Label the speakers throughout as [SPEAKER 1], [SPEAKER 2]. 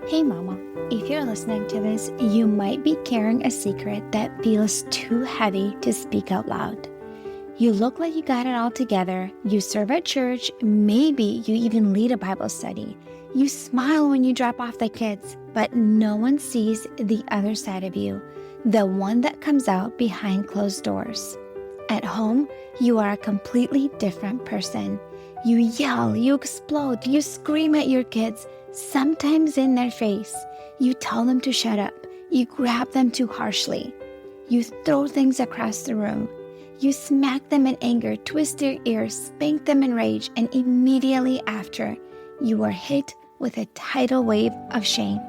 [SPEAKER 1] Hey mama, if you're listening to this, you might be carrying a secret that feels too heavy to speak out loud. You look like you got it all together, you serve at church, maybe you even lead a Bible study. You smile when you drop off the kids, but no one sees the other side of you, the one that comes out behind closed doors. At home, you are a completely different person. You yell, you explode, you scream at your kids, sometimes in their face. You tell them to shut up. You grab them too harshly. You throw things across the room. You smack them in anger, twist their ears, spank them in rage, and immediately after, you are hit with a tidal wave of shame.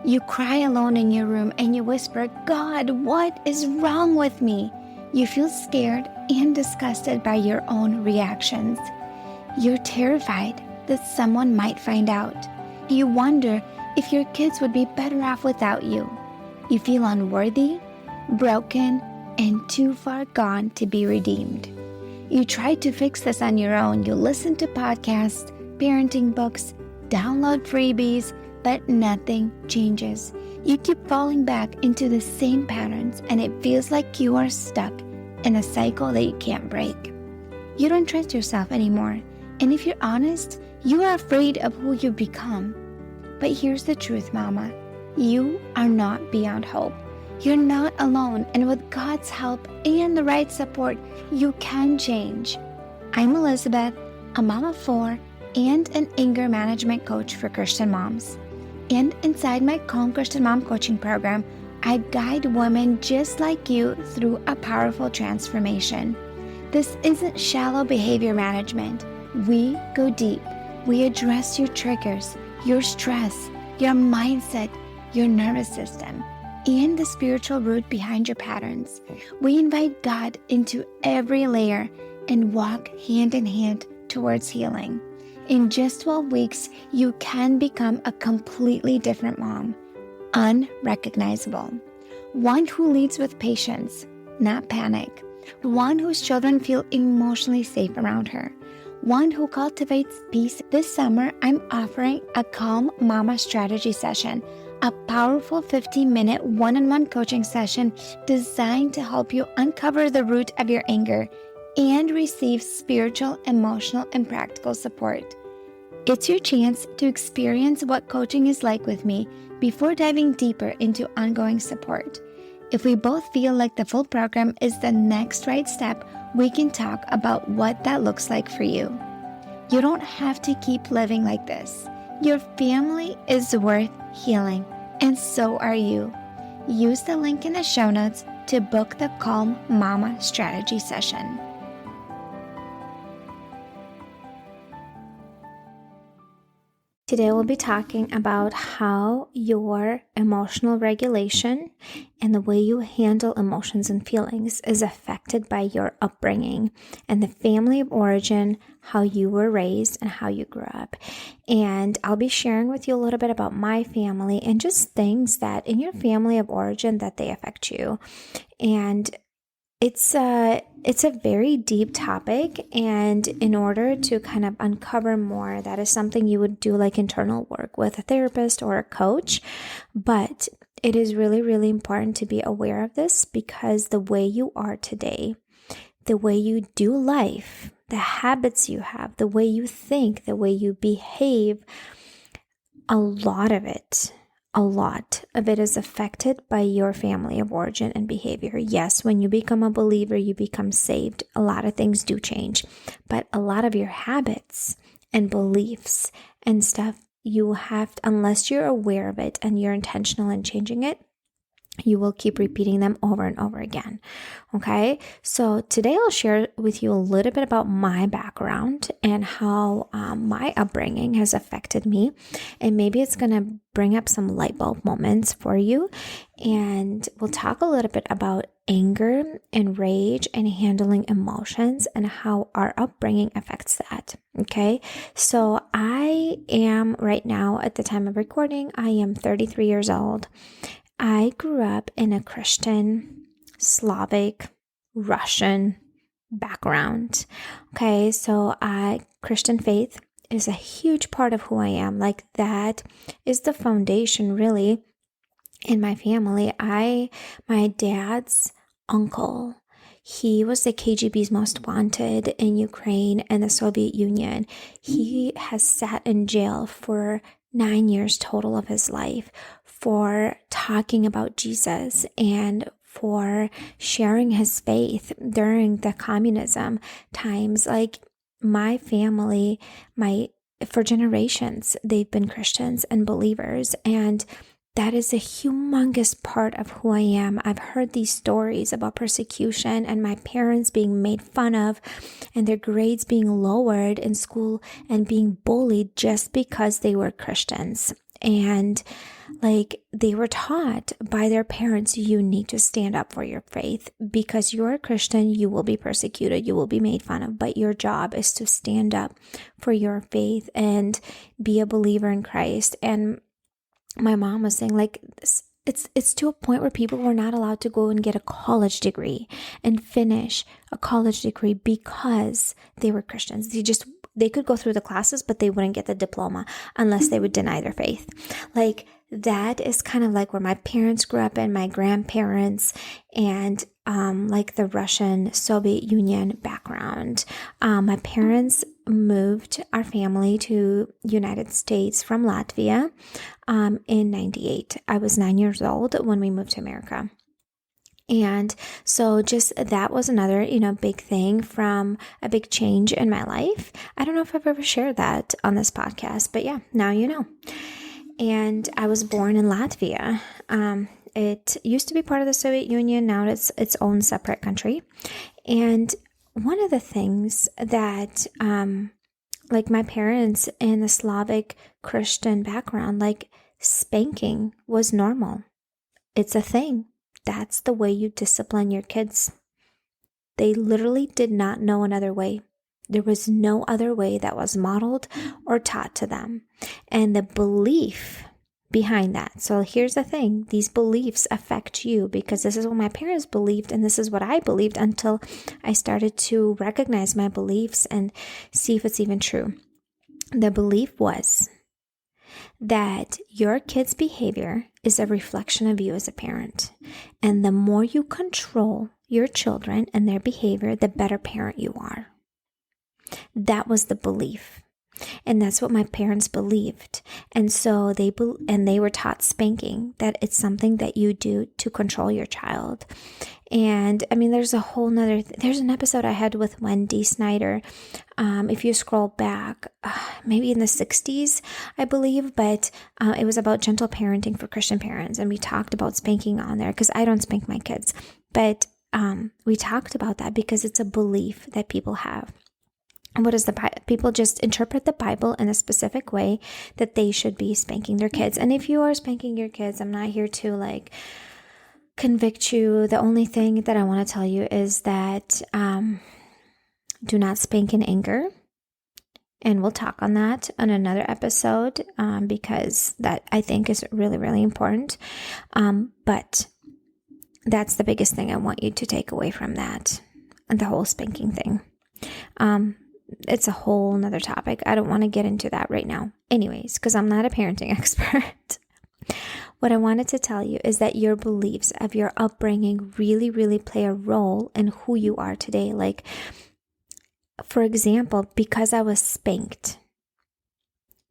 [SPEAKER 1] You cry alone in your room and you whisper, "God, what is wrong with me?" You feel scared and disgusted by your own reactions. You're terrified that someone might find out. You wonder if your kids would be better off without you. You feel unworthy, broken, and too far gone to be redeemed. You try to fix this on your own. You listen to podcasts, parenting books, download freebies, but nothing changes. You keep falling back into the same patterns, and it feels like you are stuck in a cycle that you can't break. You don't trust yourself anymore, and if you're honest, you are afraid of who you become. But here's the truth, Mama. You are not beyond hope. You're not alone, and with God's help and the right support, you can change. I'm Elizabeth, a mom of 4 and an anger management coach for Christian moms. And inside my Calm Christian Mom coaching program, I guide women just like you through a powerful transformation. This isn't shallow behavior management. We go deep. We address your triggers, your stress, your mindset, your nervous system, and the spiritual root behind your patterns. We invite God into every layer and walk hand in hand towards healing. In just 12 weeks, you can become a completely different mom, unrecognizable. One who leads with patience, not panic. One whose children feel emotionally safe around her. One who cultivates peace. This summer, I'm offering a Calm Mama Strategy Session, a powerful 15-minute one-on-one coaching session designed to help you uncover the root of your anger and receive spiritual, emotional, and practical support. It's your chance to experience what coaching is like with me before diving deeper into ongoing support. If we both feel like the full program is the next right step, we can talk about what that looks like for you. You don't have to keep living like this. Your family is worth healing, and so are you. Use the link in the show notes to book the Calm Mama Strategy Session. Today we'll be talking about how your emotional regulation and the way you handle emotions and feelings is affected by your upbringing and the family of origin, how you were raised and how you grew up. And I'll be sharing with you a little bit about my family and just things that in your family of origin that they affect you. And it's a very deep topic, and in order to kind of uncover more, that is something you would do like internal work with a therapist or a coach. But it is really, really important to be aware of this because the way you are today, the way you do life, the habits you have, the way you think, the way you behave, a lot of it is affected by your family of origin and behavior. Yes, when you become a believer, you become saved. A lot of things do change, but a lot of your habits and beliefs and stuff, you have, unless you're aware of it and you're intentional in changing it, you will keep repeating them over and over again. Okay, so today I'll share with you a little bit about my background and how my upbringing has affected me. And maybe it's going to bring up some light bulb moments for you. And we'll talk a little bit about anger and rage and handling emotions and how our upbringing affects that. Okay, so I am right now, at the time of recording, I am 33 years old. I grew up in a Christian, Slavic, Russian background. Okay, so Christian faith is a huge part of who I am. Like that is the foundation really in my family. My dad's uncle, he was the KGB's most wanted in Ukraine and the Soviet Union. He has sat in jail for 9 years total of his life for talking about Jesus and for sharing his faith during the communism times. Like my family, for generations, they've been Christians and believers, and that is a humongous part of who I am. I've heard these stories about persecution and my parents being made fun of and their grades being lowered in school and being bullied just because they were Christians. And like they were taught by their parents, you need to stand up for your faith because you're a Christian, you will be persecuted, you will be made fun of, but your job is to stand up for your faith and be a believer in Christ. And my mom was saying like it's to a point where people were not allowed to go and get a college degree and finish a college degree because they were Christians. They could go through the classes, but they wouldn't get the diploma unless they would deny their faith. Like that is kind of like where my parents grew up and my grandparents and like the Russian Soviet Union background. My parents moved our family to United States from Latvia in 98. I was 9 years old when we moved to America. And so just that was another, big thing from a big change in my life. I don't know if I've ever shared that on this podcast, but yeah, now you know. And I was born in Latvia. It used to be part of the Soviet Union. Now it's its own separate country. And one of the things that, like my parents in the Slavic Christian background, like spanking was normal. It's a thing. That's the way you discipline your kids. They literally did not know another way. There was no other way that was modeled or taught to them. And the belief behind that. So here's the thing. These beliefs affect you because this is what my parents believed and this is what I believed until I started to recognize my beliefs and see if it's even true. The belief was that your kid's behavior is a reflection of you as a parent. And the more you control your children and their behavior, the better parent you are. That was the belief. And that's what my parents believed. And so they were taught spanking, that it's something that you do to control your child. And I mean, there's an episode I had with Wendy Snyder. If you scroll back, maybe in the 60s, I believe, but it was about gentle parenting for Christian parents. And we talked about spanking on there because I don't spank my kids. But we talked about that because it's a belief that people have. And what is people just interpret the Bible in a specific way that they should be spanking their kids. And if you are spanking your kids, I'm not here to like convict you. The only thing that I want to tell you is that do not spank in anger. And we'll talk on that on another episode because that I think is really, really important. But that's the biggest thing I want you to take away from that and the whole spanking thing. It's a whole nother topic. I don't want to get into that right now. Anyways, because I'm not a parenting expert. What I wanted to tell you is that your beliefs of your upbringing really, really play a role in who you are today. Like, for example, because I was spanked,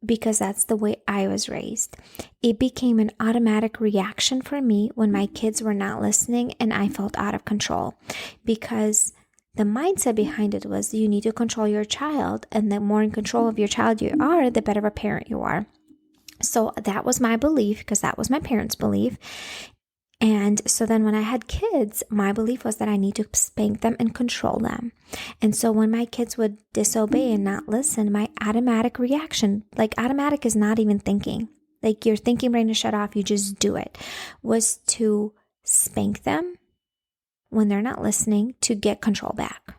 [SPEAKER 1] because that's the way I was raised, it became an automatic reaction for me when my kids were not listening and I felt out of control. Because the mindset behind it was you need to control your child, and the more in control of your child you are, the better of a parent you are. So that was my belief because that was my parents' belief. And so then when I had kids, my belief was that I need to spank them and control them. And so when my kids would disobey and not listen, my automatic reaction, like automatic is not even thinking, like your thinking brain is shut off, you just do it, was to spank them when they're not listening to get control back.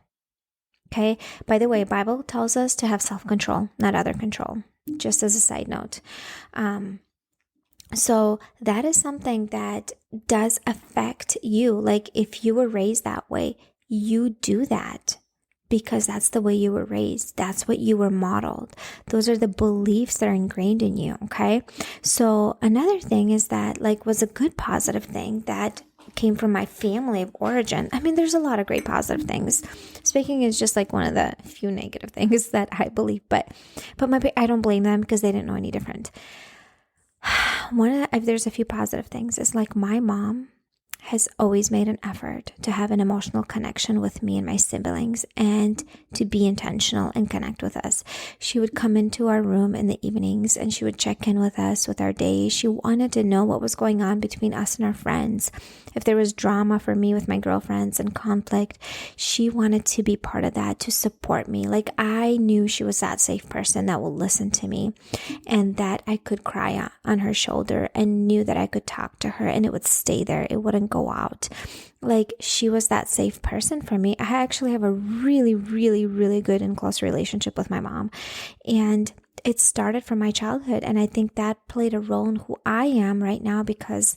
[SPEAKER 1] Okay. By the way, Bible tells us to have self-control, not other control, just as a side note. So that is something that does affect you. Like if you were raised that way, you do that because that's the way you were raised. That's what you were modeled. Those are the beliefs that are ingrained in you, okay? So another thing is that, like, was a good positive thing that came from my family of origin. I mean, there's a lot of great positive things. Speaking is just like one of the few negative things that I believe, but I don't blame them because they didn't know any different. There's a few positive things. It's like my mom has always made an effort to have an emotional connection with me and my siblings and to be intentional and connect with us. She would come into our room in the evenings and she would check in with us with our day. She wanted to know what was going on between us and our friends. If there was drama for me with my girlfriends and conflict, she wanted to be part of that, to support me. Like, I knew she was that safe person that will listen to me and that I could cry on her shoulder and knew that I could talk to her and it would stay there. It wouldn't go out. Like, she was that safe person for me. I actually have a really, really, really good and close relationship with my mom. And it started from my childhood. And I think that played a role in who I am right now, because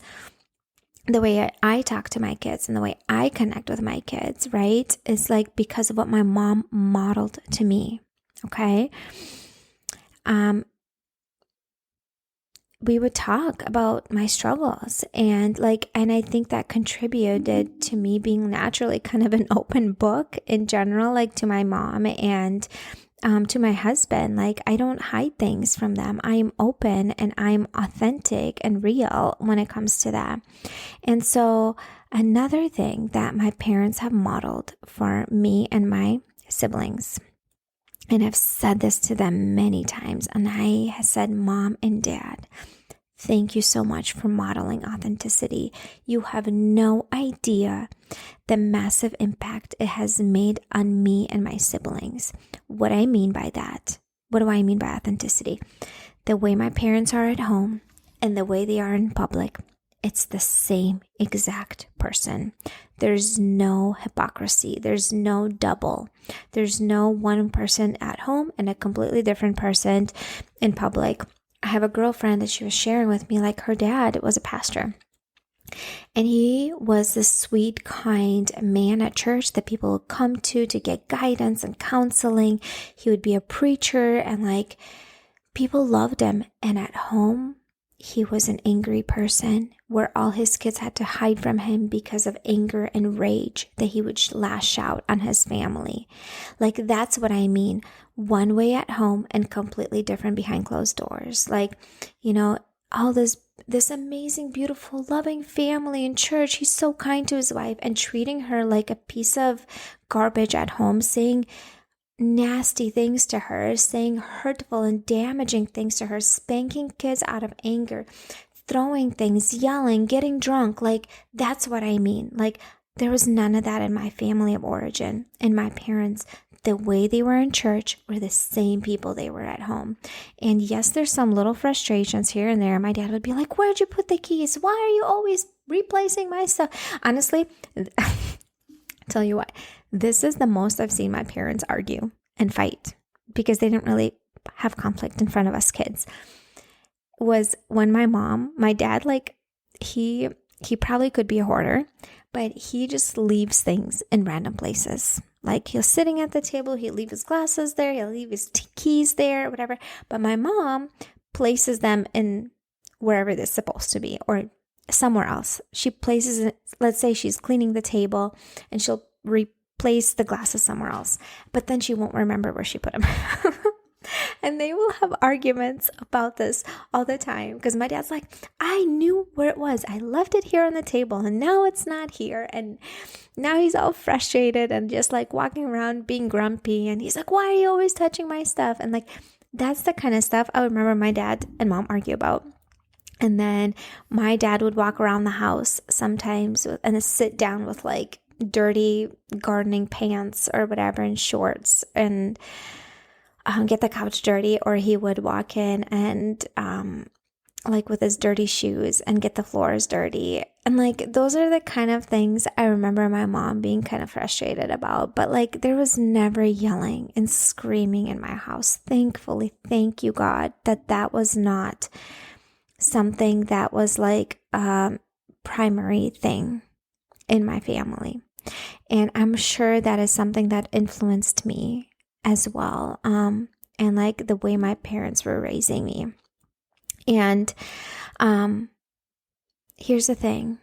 [SPEAKER 1] the way I talk to my kids and the way I connect with my kids, right, is like because of what my mom modeled to me. Okay. We would talk about my struggles and I think that contributed to me being naturally kind of an open book in general, like to my mom and to my husband. Like, I don't hide things from them. I am open and I'm authentic and real when it comes to that. And so another thing that my parents have modeled for me and my siblings, and I've said this to them many times, and I have said, Mom and Dad, thank you so much for modeling authenticity. You have no idea the massive impact it has made on me and my siblings. What I mean by that, what do I mean by authenticity? The way my parents are at home and the way they are in public, it's the same exact person. There's no hypocrisy. There's no double. There's no one person at home and a completely different person in public. I have a girlfriend that she was sharing with me, like, her dad was a pastor. And he was this sweet, kind man at church that people would come to get guidance and counseling. He would be a preacher and people loved him. And at home, he was an angry person where all his kids had to hide from him because of anger and rage that he would lash out on his family. Like, that's what I mean. One way at home and completely different behind closed doors. All this amazing, beautiful, loving family in church. He's so kind to his wife and treating her like a piece of garbage at home, saying nasty things to her, saying hurtful and damaging things to her, spanking kids out of anger, throwing things, yelling, getting drunk. Like, that's what I mean. Like, there was none of that in my family of origin. And my parents, the way they were in church were the same people they were at home. And yes, there's some little frustrations here and there. My dad would be like, where'd you put the keys? Why are you always replacing my stuff? Honestly, tell you what, this is the most I've seen my parents argue and fight, because they didn't really have conflict in front of us kids, was when my dad, he probably could be a hoarder, but he just leaves things in random places. Like, he's sitting at the table, he'll leave his glasses there, he'll leave his keys there, whatever. But my mom places them in wherever they're supposed to be or somewhere else. She places it, let's say she's cleaning the table and she'll replace the glasses somewhere else, but then she won't remember where she put them. And they will have arguments about this all the time, because my dad's like, I knew where it was. I left it here on the table and now it's not here. And now he's all frustrated and just walking around being grumpy. And he's like, why are you always touching my stuff? And that's the kind of stuff I would remember my dad and mom argue about. And then my dad would walk around the house sometimes and sit down with dirty gardening pants or whatever and shorts and get the couch dirty, or he would walk in and with his dirty shoes and get the floors dirty. And those are the kind of things I remember my mom being kind of frustrated about. But there was never yelling and screaming in my house. Thankfully, thank you God, that was not something that was a primary thing in my family. And I'm sure that is something that influenced me as well. And like the way my parents were raising me. And here's the thing.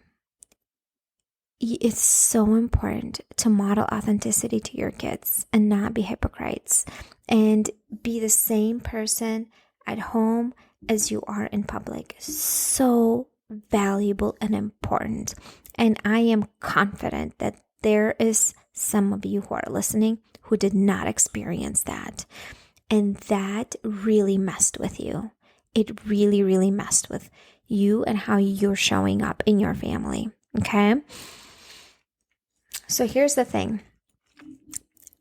[SPEAKER 1] It's so important to model authenticity to your kids and not be hypocrites and be the same person at home as you are in public. So valuable and important. And I am confident that there is some of you who are listening who did not experience that. And that really messed with you. It really, really messed with you and how you're showing up in your family. Okay? So here's the thing.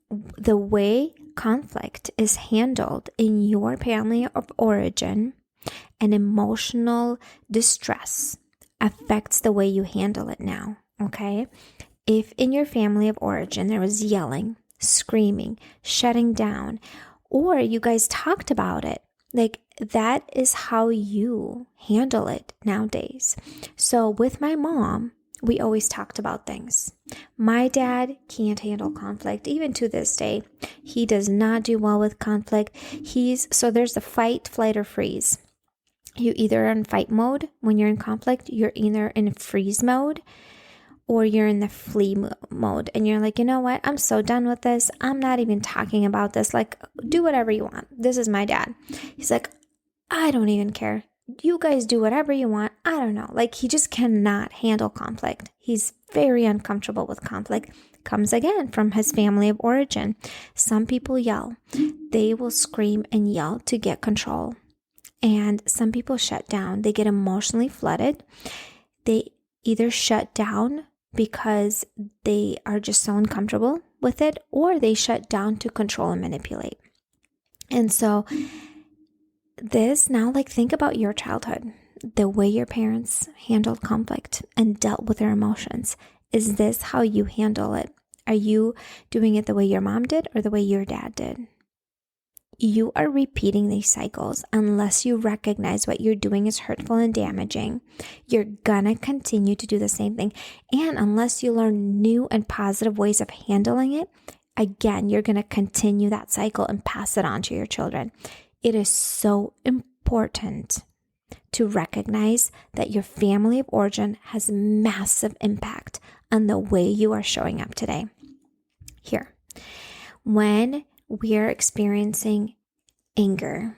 [SPEAKER 1] The way conflict is handled in your family of origin and emotional distress affects the way you handle it now, okay? If in your family of origin there was yelling, screaming, shutting down, or you guys talked about it, like that is how you handle it nowadays. So with my mom, we always talked about things. My dad can't handle conflict. Even to this day, he does not do well with conflict. So there's the fight, flight, or freeze. You either are in fight mode when you're in conflict, you're either in freeze mode, or you're in the flee mode. And you're like, you know what? I'm so done with this. I'm not even talking about this. Like, do whatever you want. This is my dad. He's like, I don't even care. You guys do whatever you want. I don't know. Like, he just cannot handle conflict. He's very uncomfortable with conflict. Comes again from his family of origin. Some people yell. They will scream and yell to get control. And some people shut down. They get emotionally flooded. They either shut down because they are just so uncomfortable with it, or they shut down to control and manipulate. And so now, like, think about your childhood, the way your parents handled conflict and dealt with their emotions. Is this how you handle it? Are you doing it the way your mom did or the way your dad did? You are repeating these cycles unless you recognize what you're doing is hurtful and damaging. You're gonna continue to do the same thing. And unless you learn new and positive ways of handling it, again, you're gonna continue that cycle and pass it on to your children. It is so important to recognize that your family of origin has massive impact on the way you are showing up today. Here, when we are experiencing anger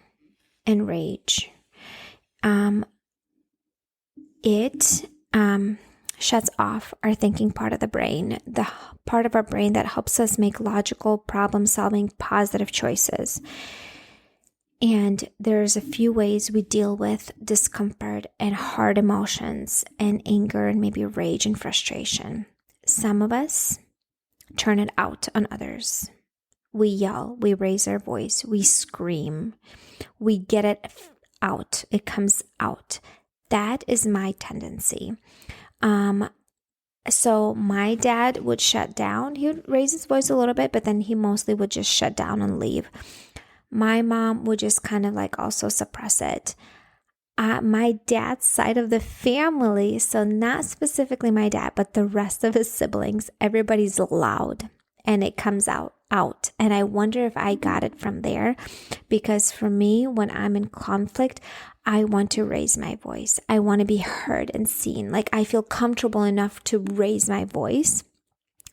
[SPEAKER 1] and rage, it shuts off our thinking part of the brain, the part of our brain that helps us make logical, problem-solving, positive choices. And there's a few ways we deal with discomfort and hard emotions and anger and maybe rage and frustration. Some of us turn it out on others. We yell, we raise our voice, we scream, we get it out, it comes out. That is my tendency. So my dad would shut down. He would raise his voice a little bit, but then he mostly would just shut down and leave. My mom would just kind of like also suppress it. My dad's side of the family, so not specifically my dad, but the rest of his siblings, everybody's loud and it comes out. And I wonder if I got it from there, because for me, when I'm in conflict, I want to raise my voice. I want to be heard and seen. Like, I feel comfortable enough to raise my voice.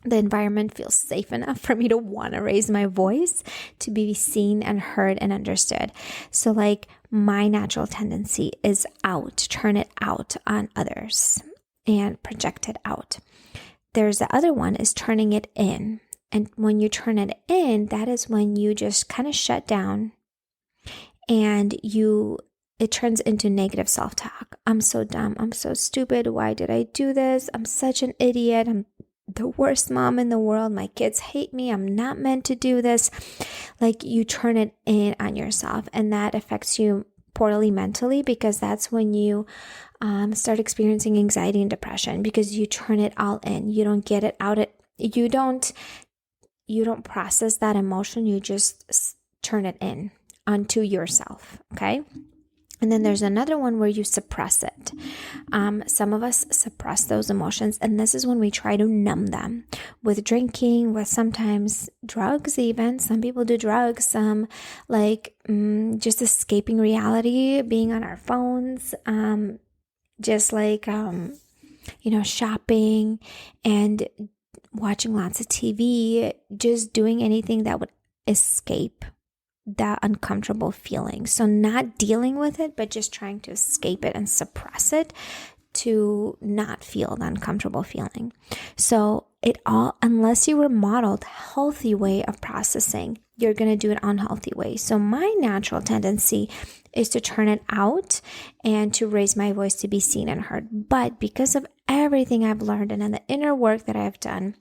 [SPEAKER 1] The environment feels safe enough for me to want to raise my voice, to be seen and heard and understood. So like, my natural tendency is turn it out on others and project it out. There's the other one is turning it in. And when you turn it in, that is when you just kind of shut down and it turns into negative self-talk. I'm so dumb. I'm so stupid. Why did I do this? I'm such an idiot. I'm the worst mom in the world. My kids hate me. I'm not meant to do this. Like, you turn it in on yourself, and that affects you poorly mentally, because that's when you start experiencing anxiety and depression, because you turn it all in. You don't get it out. You don't process that emotion. You just turn it in onto yourself. Okay. And then there's another one where you suppress it. Some of us suppress those emotions, and this is when we try to numb them with drinking, with sometimes drugs even. Some people do drugs, some just escaping reality, being on our phones, just like, shopping and watching lots of TV, just doing anything that would escape that uncomfortable feeling. So not dealing with it, but just trying to escape it and suppress it to not feel the uncomfortable feeling. So unless you were modeled healthy way of processing, you're going to do it unhealthy way. So my natural tendency is to turn it out and to raise my voice to be seen and heard. But because of everything I've learned and in the inner work that I've done,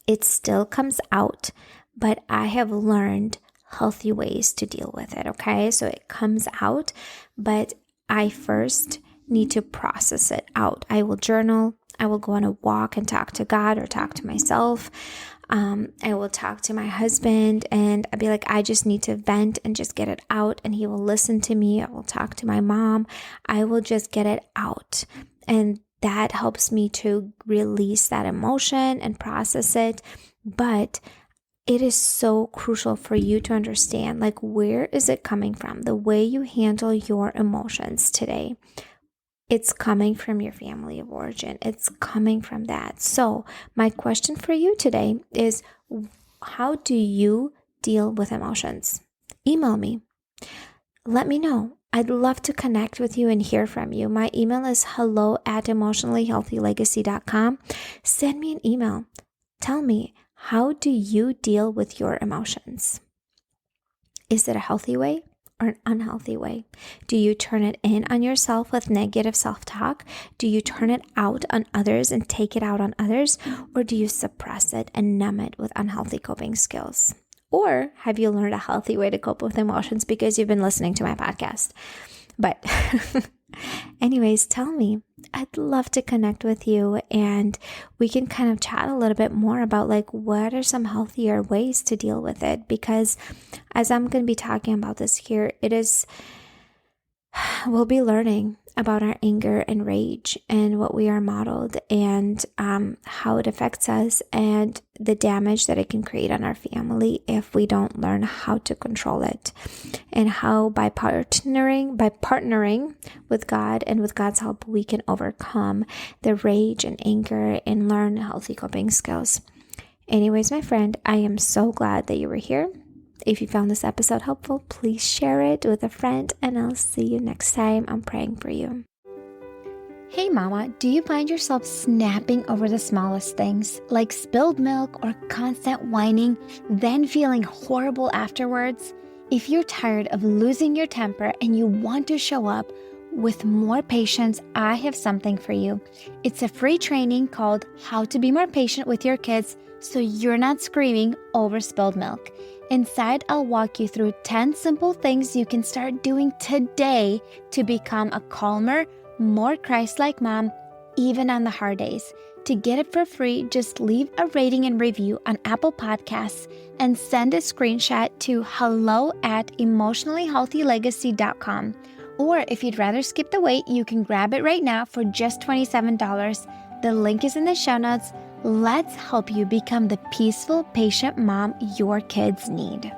[SPEAKER 1] it still comes out, but I have learned healthy ways to deal with it. Okay. So it comes out, but I first need to process it out. I will journal. I will go on a walk and talk to God or talk to myself. I will talk to my husband and I'll be like, I just need to vent and just get it out. And he will listen to me. I will talk to my mom. I will just get it out. And that helps me to release that emotion and process it. But it is so crucial for you to understand, where is it coming from? The way you handle your emotions today, it's coming from your family of origin. It's coming from that. So my question for you today is, how do you deal with emotions? Email me. Let me know. I'd love to connect with you and hear from you. My email is hello@emotionallyhealthylegacy.com. Send me an email. Tell me, how do you deal with your emotions? Is it a healthy way or an unhealthy way? Do you turn it in on yourself with negative self-talk? Do you turn it out on others and take it out on others? Or do you suppress it and numb it with unhealthy coping skills? Or have you learned a healthy way to cope with emotions because you've been listening to my podcast? But anyways, tell me. I'd love to connect with you and we can kind of chat a little bit more about what are some healthier ways to deal with it, because as I'm going to be talking about this here, we'll be learning about our anger and rage and what we are modeled and how it affects us and the damage that it can create on our family if we don't learn how to control it, and how by partnering with God and with God's help, we can overcome the rage and anger and learn healthy coping skills. Anyways, my friend, I am so glad that you were here. If you found this episode helpful, please share it with a friend, and I'll see you next time. I'm praying for you. Hey mama, do you find yourself snapping over the smallest things, like spilled milk or constant whining, then feeling horrible afterwards? If you're tired of losing your temper and you want to show up with more patience, I have something for you. It's a free training called How to Be More Patient with Your Kids so you're not screaming over spilled milk. Inside, I'll walk you through 10 simple things you can start doing today to become a calmer, more Christ-like mom, even on the hard days. To get it for free, just leave a rating and review on Apple Podcasts and send a screenshot to hello@emotionallyhealthylegacy.com. Or if you'd rather skip the wait, you can grab it right now for just $27. The link is in the show notes. Let's help you become the peaceful, patient mom your kids need.